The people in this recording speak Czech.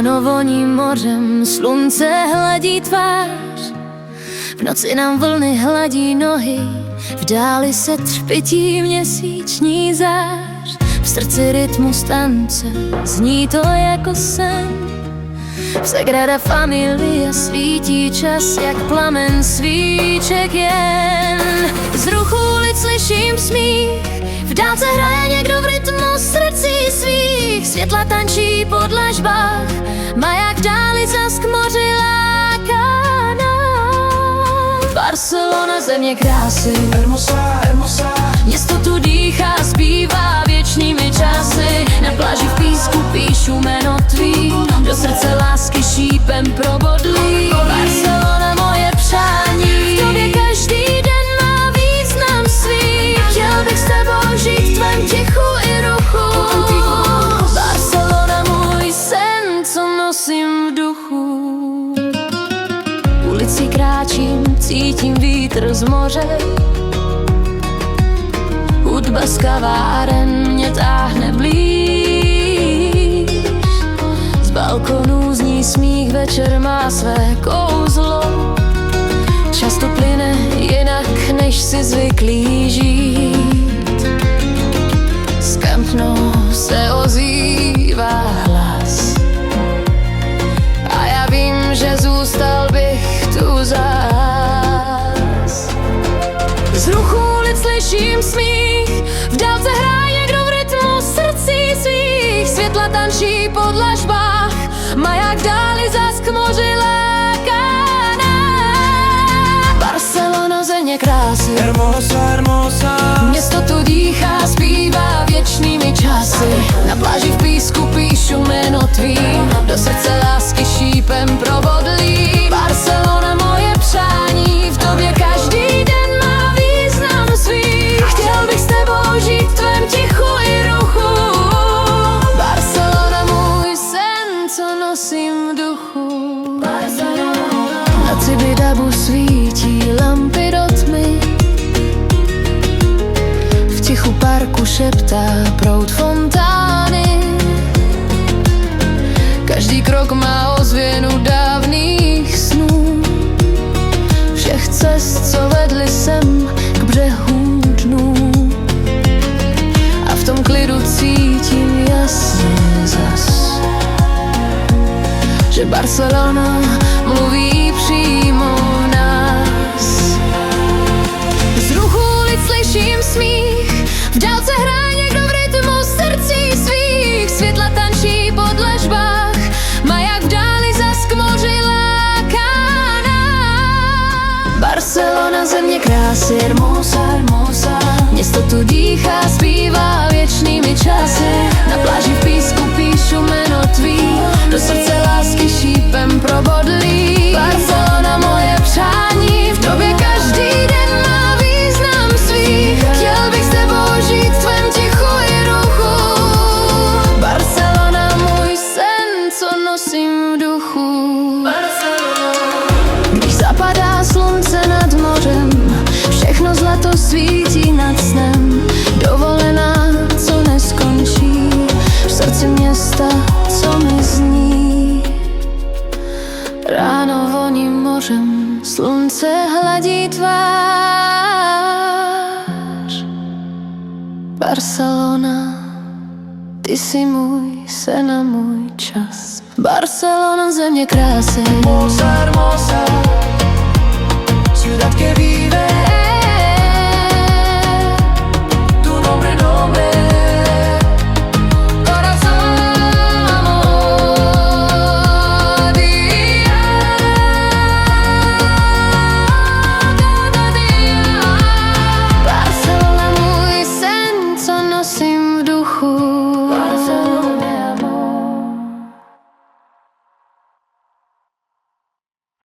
Ráno voní mořem, slunce hladí tvář, v noci nám vlny hladí nohy, v dáli se třpytí měsíční zář. V srdci rytmus tance, zní to jako sen. V Sagrada Familia svítí čas, jak plamen svíček jen. Z ruchu ulic slyším smích, v dálce hraje někdo v rytmu srdcí svých. Světla tančí po dlažbách, maják v dáli zas k moři láká nás. Barcelona, země krásy, Hermosa, hermosa. Město tu dýchá, zpívá věčnými časy. Na pláži v písku píšu jméno tvý, do srdce lásky šípem probodlí. Barcelona, moje přání, v tobě každý den má význam svý. Chtěl bych s tebou žít v tvém tichu i ruchu. Barcelona, můj sen, co nosím v duchu. Ulicí kráčím, cítím vítr z moře. Hudba z kaváren mě táhne blíž. Z balkonů zní smích, večer má své kouzlo. Často plyne jinak, než si zvyklý žít. Z Camp Nou se ozývá hlas a já vím, že zůstal bych tu zás. Z ruchu ulic slyším smích, v dálce hraje někdo v rytmu srdcí svých. Světla tančí po dlažbách, maják v dáli zas k moři láká nás. Barcelona, země krásy, Hermosa, hermosa. město tu dýchá, zpívá věčnými časy. Na pláži v písku píšu jméno tvý, do srdce lásky šípem probodlí. Barcelona, moje přání, v tobě každý den má význam svý. Chtěl bych s tebou žít v tvém tichu i ruchu. Barcelona, můj sen, co nosím v duchu. Na Cibidabu svítí lampy do tmy, v tichu parku šeptá proud fontány. Každý krok má ozvěnu dávných snů, všech cest, co vedly sem k břehům dnů. A v tom klidu cítím jasně zas, že Barcelona mluví přímo v nás. Z ruchu ulic slyším smích, v dálce hraje někdo v rytmu srdcí svých. Světla tančí po dlažbách, maják v dáli zas k moři láká nás. Barcelona, země krásy, hermosa, hermosa. Město tu dýchá, zpívá věčnými časy. Na pláži v písku píšu jméno tvý, do srdce lásky šípem probodlí. Barcelona, moje přání, v tobě každý den má význam svý. Chtěl bych s tebou žít v tvém tichu i ruchu. Barcelona, můj sen, co nosím v duchu. Když zapadá slunce nad mořem, všechno zlato svítí nad snem. Dovolená, co neskončí, v srdci města, co mi zní. Ráno voní mořem, slunce hladí tvář. Barcelona, ty jsi můj sen a můj čas. Barcelona, země krásy, Hermosa, hermosa.